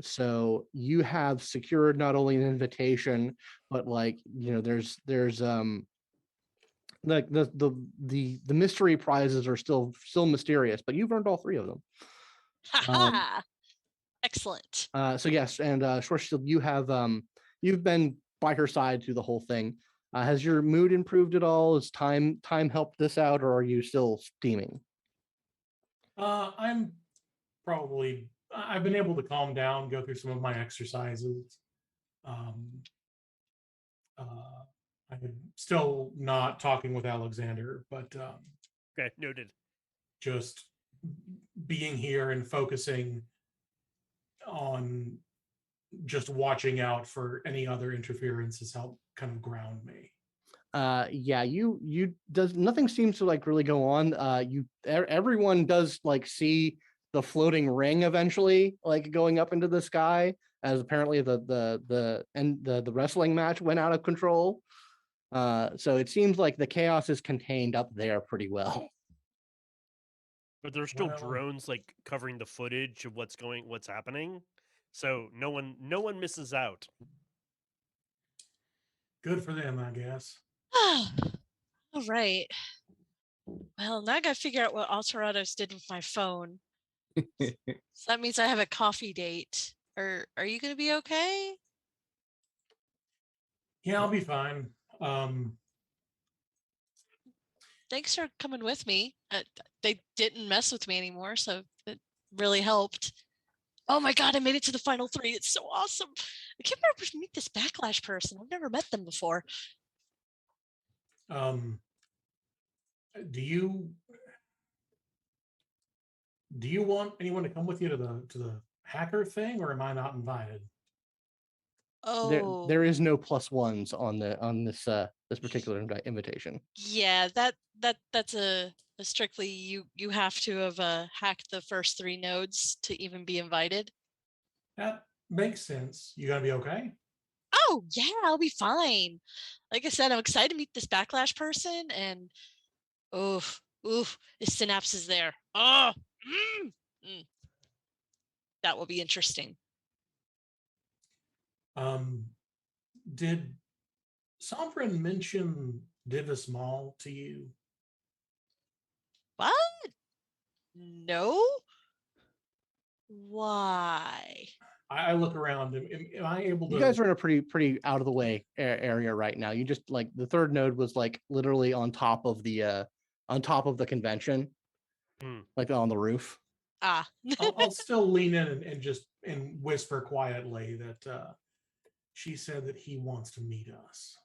So you have secured not only an invitation, but like there's like the mystery prizes are still mysterious, but you've earned all 3 of them. Excellent. So yes, and Schwarzschild, you have you've been by her side through the whole thing. Has your mood improved at all? Has time helped this out, or are you still steaming? I'm probably. I've been able to calm down, go through some of my exercises. I'm still not talking with Alexander, but Okay, noted. just being here and focusing on just watching out for any other interference has helped kind of ground me. Yeah, you does nothing seems to like really go on. Everyone does like see the floating ring eventually like going up into the sky, as apparently the wrestling match went out of control. So it seems like the chaos is contained up there pretty well. But there's still Well- drones like covering the footage of what's happening, so no one misses out. Good for them, I guess. All right. Well, now I gotta figure out what Aterrados did with my phone. So that means I have a coffee date. Are you gonna be okay? Yeah, I'll be fine. Thanks for coming with me. They didn't mess with me anymore, so it really helped. Oh my god, I made it to the final 3. It's so awesome. I can't remember to meet this Backlash person. I've never met them before. Do you want anyone to come with you to the hacker thing, or am I not invited? Oh, There is no +1s on this particular invitation. yeah, that's a strictly you have to have hacked the first 3 nodes to even be invited. That makes sense. You gonna be okay? Oh yeah, I'll be fine. Like I said, I'm excited to meet this Backlash person, and oof, his synapse is there. Oh, that will be interesting. Did Sovereign mention Divis Mall to you? What? No? Why? I look around. Am I able to? You guys are in a pretty out of the way area right now. You just like the 3rd node was like literally on top of the convention, like on the roof. I'll still lean in and just whisper quietly that she said that he wants to meet us.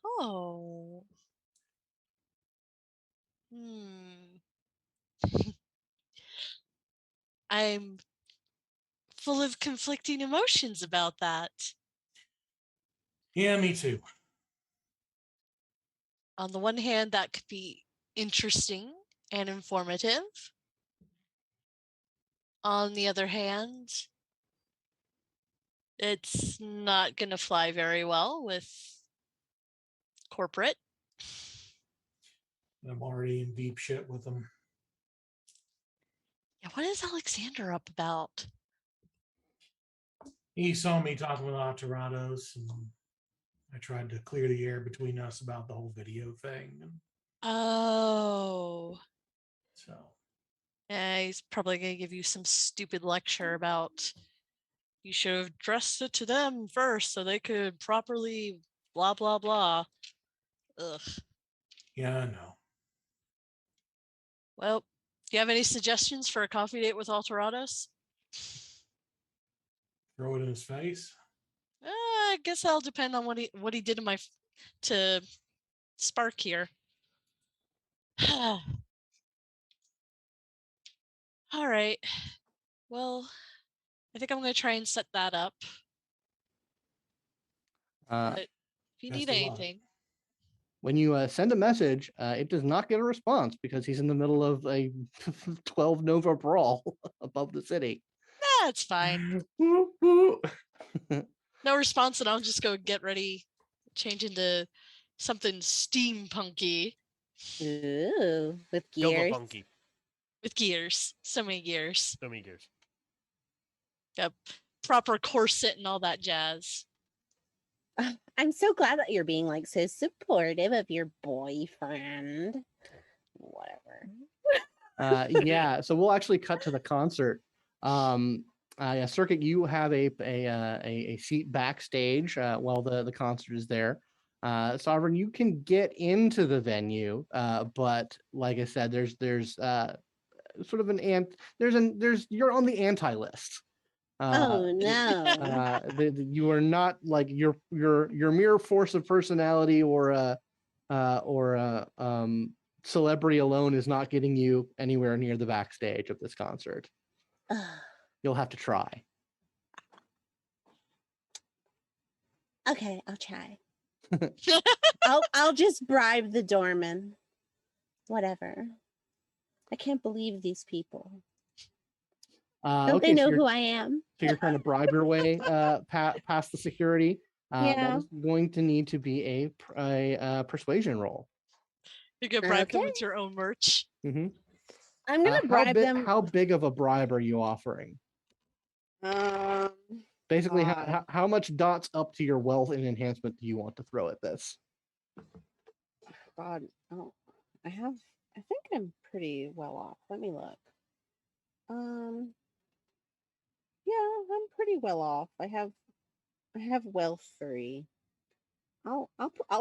Oh. I'm full of conflicting emotions about that. Yeah, me too. On the one hand, that could be interesting and informative. On the other hand, it's not going to fly very well with corporate. I'm already in deep shit with them. Yeah, what is Alexander up about? He saw me talking with Aterrados, and I tried to clear the air between us about the whole video thing. And Oh. so Yeah, he's probably gonna give you some stupid lecture about you should have addressed it to them first so they could properly blah blah blah. Ugh. yeah, I know. Well, do you have any suggestions for a coffee date with Alterados? Throw it in his face. I guess that'll depend on what he did to Spark here. All right. Well, I think I'm going to try and set that up. But if you Best need of luck. anything, When you send a message, it does not get a response because he's in the middle of a 12 Nova brawl above the city. that's fine. Woo, woo. No response, and I'll just go get ready, change into something steampunky Ooh, with Nova gears. Funky. with gears. So many gears. So many gears. Yep. Proper corset and all that jazz. I'm so glad that you're being like so supportive of your boyfriend. Whatever. Yeah, so we'll actually cut to the concert. Yeah, Circuit, you have a seat backstage while the concert is there. Sovereign, you can get into the venue, but like I said, there's sort of you're on the anti list. Oh no. You are not like your mere force of personality or celebrity alone is not getting you anywhere near the backstage of this concert. You'll have to try. Okay, I'll try. I'll just bribe the doorman. Whatever. I can't believe these people. Don't Okay, they know so who I am? so you're trying to bribe your way past the security. Yeah. That is going to need to be a persuasion roll. You can bribe them Okay. with your own merch. Mm-hmm. I'm gonna bribe them. How big of a bribe are you offering? Basically, how much dots up to your wealth and enhancement do you want to throw at this? God, oh, I think I'm pretty well off. Let me look. Yeah, I'm pretty well off. I have wealth 3. I'll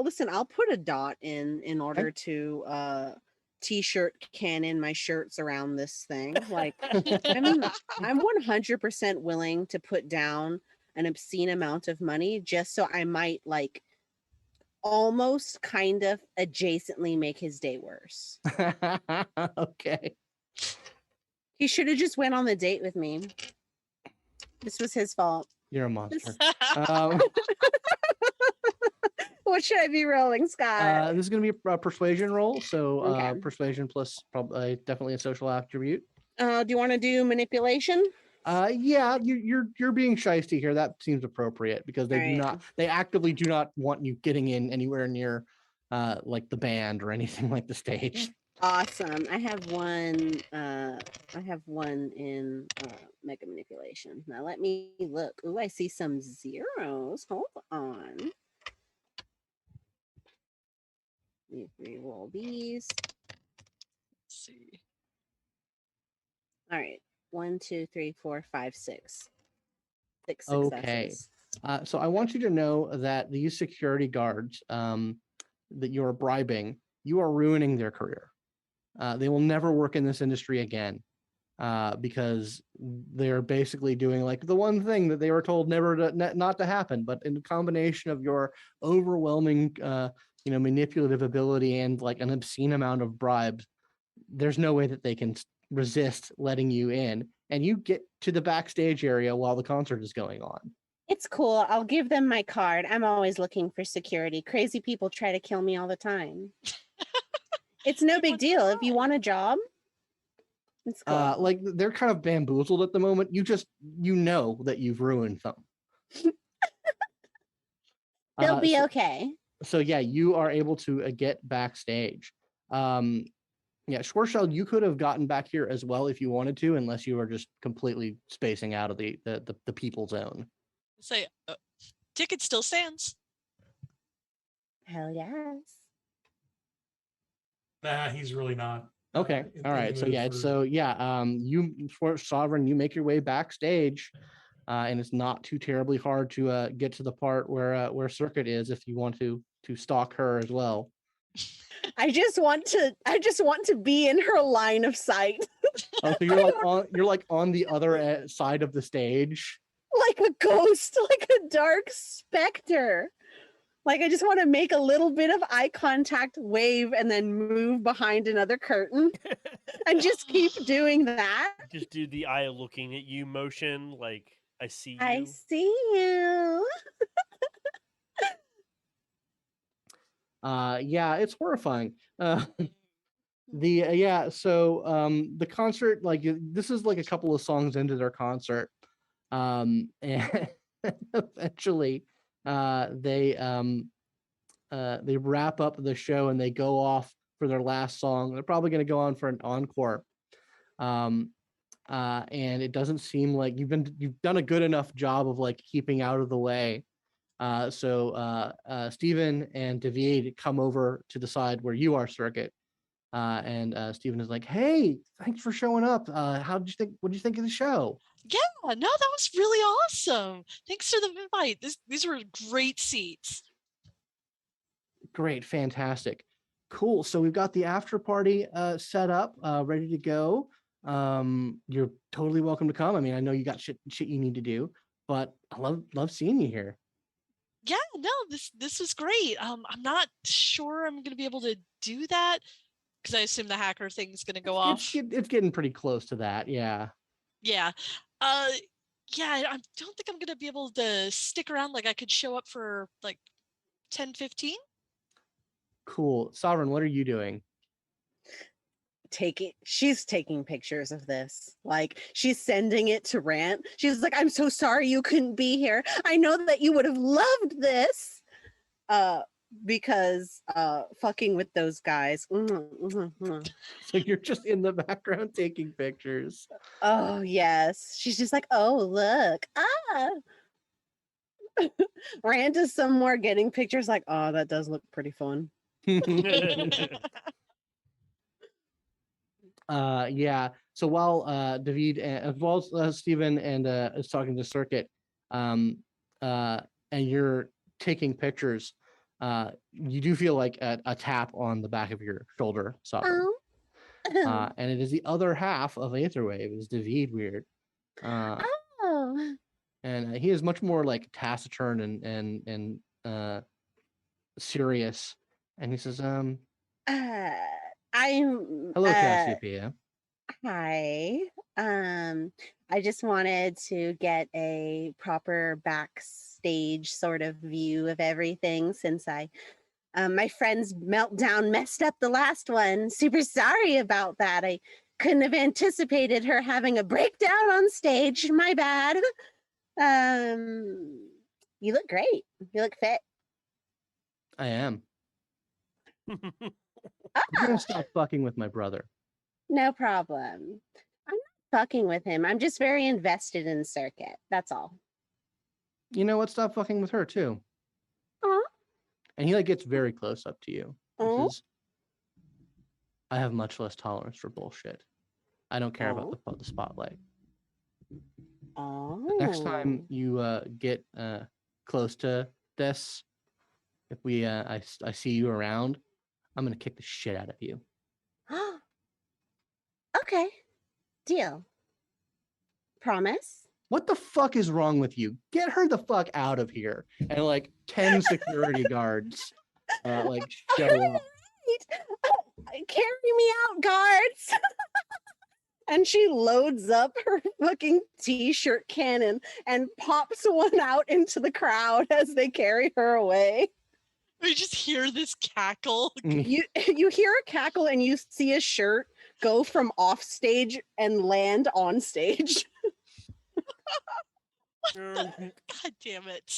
listen. I'll put a dot in order to t-shirt cannon my shirts around this thing. Like I'm 100% willing to put down an obscene amount of money just so I might like almost kind of adjacently make his day worse. Okay. He should have just went on the date with me. This was his fault. You're a monster. What should I be rolling, Scott? This is going to be a persuasion roll, so Okay. persuasion plus probably definitely a social attribute. Do you want to do manipulation? Yeah, you're being shysty here. That seems appropriate because they actively do not want you getting in anywhere near like the band or anything like the stage. Awesome. I have one in mega manipulation. Now let me look. Ooh, I see some zeros. Hold on. Let me re-roll these. Let's see. All right. 1, 2, 3, 4, 5, 6. 6 Okay. successes. So I want you to know that these security guards that you're bribing, you are ruining their career. They will never work in this industry again because they're basically doing like the one thing that they were told not to happen. But in combination of your overwhelming, manipulative ability and like an obscene amount of bribes, there's no way that they can resist letting you in. And you get to the backstage area while the concert is going on. It's cool. I'll give them my card. I'm always looking for security. Crazy people try to kill me all the time. It's no big deal. If you want a job, it's cool. Like they're kind of bamboozled at the moment. You know that you've ruined them. They'll be okay. So yeah, you are able to get backstage. Yeah, Schwarzschild, you could have gotten back here as well if you wanted to, unless you were just completely spacing out of the people zone. Say, ticket still stands. Hell yes. Nah, he's really not. Okay. in All the right. So mood yeah. for- You for Sovereign, you make your way backstage, and it's not too terribly hard to get to the part where Circuit is if you want to stalk her as well. I just want to be in her line of sight. Oh, so you're like on the other side of the stage. Like a ghost, like a dark specter. Like I just want to make a little bit of eye contact, wave, and then move behind another curtain and just keep doing that. Just do the eye looking at you motion, like I see you. I see you. Yeah, it's horrifying. The concert, like this is like a couple of songs into their concert, and eventually they wrap up the show and they go off for their last song. They're probably going to go on for an encore, and it doesn't seem like you've done a good enough job of like keeping out of the way. So Stephen and David come over to the side where you are, Circuit. And Stephen is like, "Hey, thanks for showing up. What did you think of the show?" Yeah, no, that was really awesome. Thanks for the invite. These were great seats. Great, fantastic, cool. So we've got the after party set up, ready to go. You're totally welcome to come. I mean, I know you got shit you need to do, but I love seeing you here. Yeah, no, this was great. I'm not sure I'm gonna be able to do that because I assume the hacker thing's gonna go off. It's getting pretty close to that, yeah. Yeah. Yeah, I don't think I'm gonna be able to stick around. Like I could show up for like 10-15. Cool. Sovereign, what are you doing? She's taking pictures of this. Like she's sending it to Rant. She's like, I'm so sorry you couldn't be here. I know that you would have loved this. Because fucking with those guys. So you're just in the background taking pictures. Oh yes. She's just like, oh look. Rant is somewhere getting pictures like, oh, that does look pretty fun. Yeah. So while David, as well as Stephen and is talking to Circuit, and you're taking pictures, you do feel like a tap on the back of your shoulder, Sovereign. Oh. And it is the other half of Aetherwave, is David Weird. Oh. And he is much more like taciturn and serious. And he says, I'm hello, Cassiopeia. Hi. I just wanted to get a proper backstage sort of view of everything since my friend's meltdown messed up the last one. Super sorry about that. I couldn't have anticipated her having a breakdown on stage. My bad. You look great. You look fit. I am. Oh, You're gonna stop fucking with my brother. no problem. I'm not fucking with him. I'm just very invested in Circuit. That's all. You know what? Stop fucking with her too. Aw. And he like gets very close up to you. He Aw. says, I have much less tolerance for bullshit. I don't care about the spotlight. Oh. The next time you get close to this, if I see you around, I'm gonna kick the shit out of you. Okay. Deal. Promise? What the fuck is wrong with you? Get her the fuck out of here. And like 10 security guards like show up. Carry me out, guards. And she loads up her fucking t-shirt cannon and pops one out into the crowd as they carry her away. We just hear this cackle. You hear a cackle and you see a shirt go from off stage and land on stage. God damn it.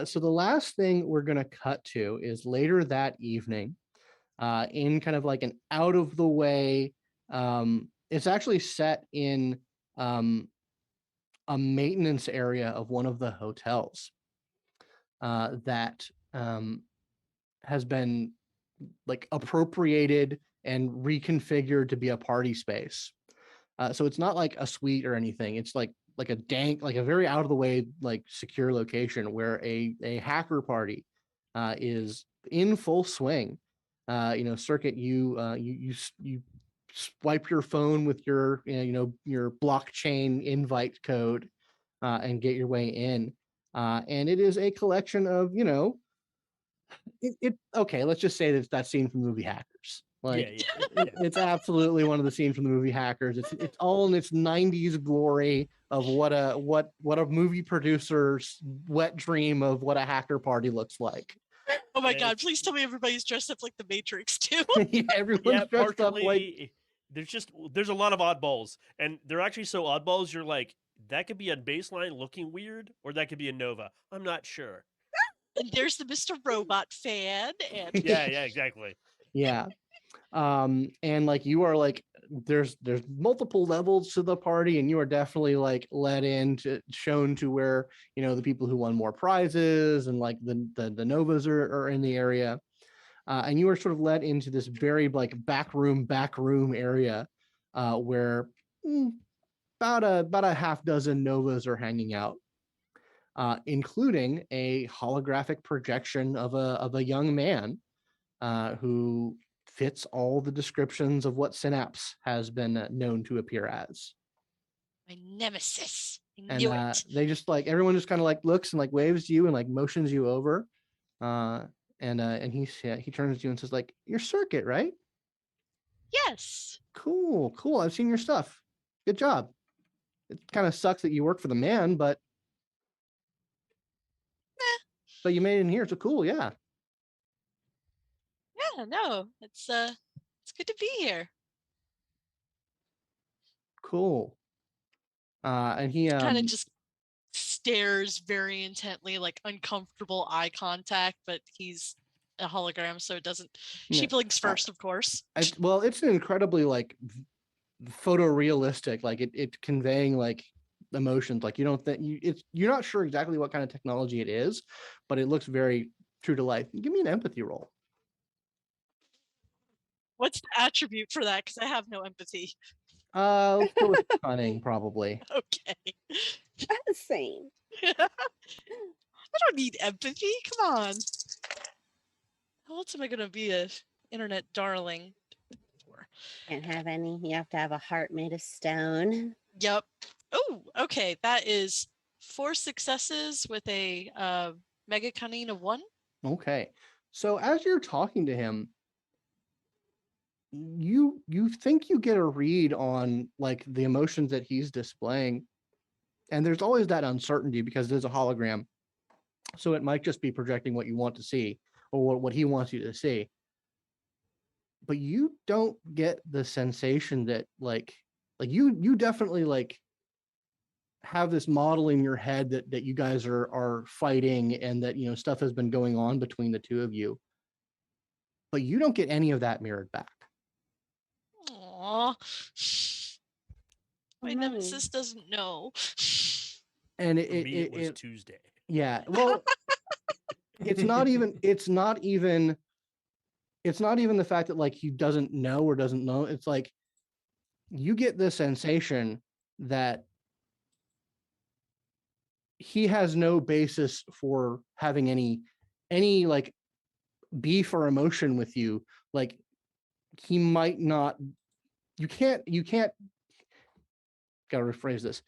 So the last thing we're gonna cut to is later that evening, in kind of like an out of the way. It's actually set in a a maintenance area of one of the hotels that has been like appropriated and reconfigured to be a party space. So it's not like a suite or anything. It's like a dank, like a very out of the way, like secure location where a hacker party is in full swing. Circuit, you swipe your phone with your your blockchain invite code and get your way in. And it is a collection of okay, let's just say that scene from the movie Hackers. Like it's absolutely one of the scenes from the movie Hackers. It's all in its 90s glory of what a movie producer's wet dream of what a hacker party looks like. Oh my god, please tell me everybody's dressed up like the Matrix too. Yeah, everyone's dressed up like there's a lot of oddballs, and they're actually so oddballs you're like, that could be a baseline looking weird, or that could be a Nova. I'm not sure. And there's the Mr. Robot fan, and yeah, exactly. Yeah. And like you are like there's multiple levels to the party, and you are definitely like let in to shown to where the people who won more prizes and like the Novas are in the area. And you are sort of led into this very like back room area where about a half dozen Novas are hanging out, including a holographic projection of a young man who fits all the descriptions of what Synapse has been known to appear as. my nemesis. I And knew it. they just like everyone just kind of like looks and like waves to you and like motions you over. And he turns to you and says like, "You're Circuit, right?" Yes. Cool. I've seen your stuff. Good job. It kind of sucks that you work for the man, but you made it in here, so cool. Yeah. Yeah, no, it's good to be here. Cool. And he kind of just stares very intently, like uncomfortable eye contact, but he's a hologram, so it doesn't. She blinks first, of course. Well, it's an incredibly like photorealistic, like it's conveying like emotions. Like you don't think you're not sure exactly what kind of technology it is, but it looks very true to life. Give me an empathy roll. What's the attribute for that? Because I have no empathy. Let's go with cunning, probably. Okay. Same. I don't need empathy. Come on. How else am I going to be a internet darling? Can't have any. You have to have a heart made of stone. Yep. Oh, okay. That is 4 successes with a mega cunning of 1. Okay. So as you're talking to him, you think you get a read on like the emotions that he's displaying. And there's always that uncertainty because there's a hologram. So it might just be projecting what you want to see or what he wants you to see. But you don't get the sensation that like you definitely like have this model in your head that you guys are fighting and that stuff has been going on between the two of you. But you don't get any of that mirrored back. Aww. My nemesis doesn't know. For And me, it was Tuesday. Yeah. Well, it's not even the fact that like he doesn't know or doesn't know. It's like you get the sensation that he has no basis for having any like beef or emotion with you. Like he might not. You can't. Gotta rephrase this.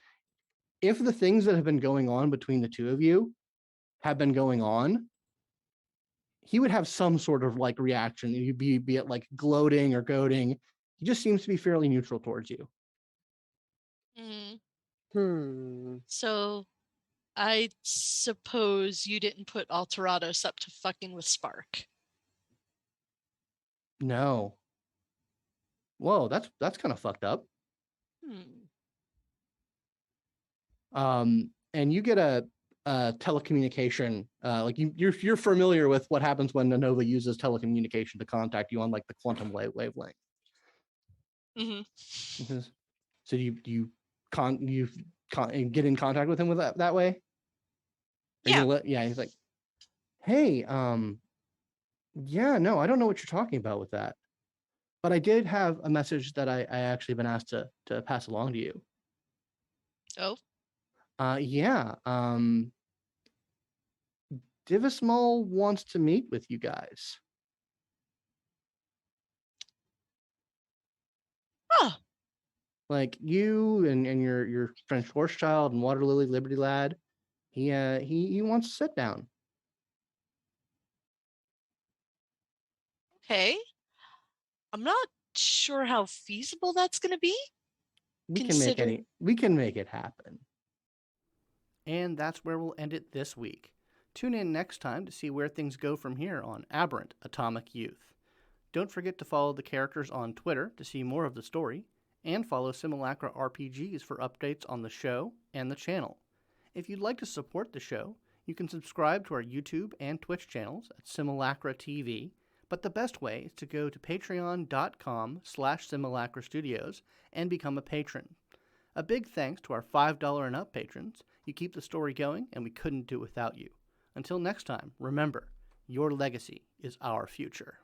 If the things that have been going on between the two of you have been going on, he would have some sort of like reaction. You'd be it like gloating or goading. He just seems to be fairly neutral towards you. So I suppose you didn't put Aterrados up to fucking with Spark. No. Whoa, that's kind of fucked up. And you get a telecommunication, like you're familiar with what happens when the Nova uses telecommunication to contact you on like the quantum wavelength. So you get in contact with him with that way? Are you Yeah. gonna yeah, he's like, hey, yeah, no, I don't know what you're talking about with that. But I did have a message that I actually been asked to pass along to you. Oh, Yeah. Divismal wants to meet with you guys. oh, Like you and your friend Schwarzschild and Waterlily, Liberty Lad. He wants to sit down. okay. I'm not sure how feasible that's going to be. We Consider- can make it happen. And that's where we'll end it this week. Tune in next time to see where things go from here on Aberrant Atomic Youth. Don't forget to follow the characters on Twitter to see more of the story, and follow Simulacra RPGs for updates on the show and the channel. If you'd like to support the show, you can subscribe to our YouTube and Twitch channels at Simulacra TV, but the best way is to go to patreon.com/Simulacra Studios and become a patron. A big thanks to our $5 and up patrons. You keep the story going, and we couldn't do it without you. Until next time, remember, your legacy is our future.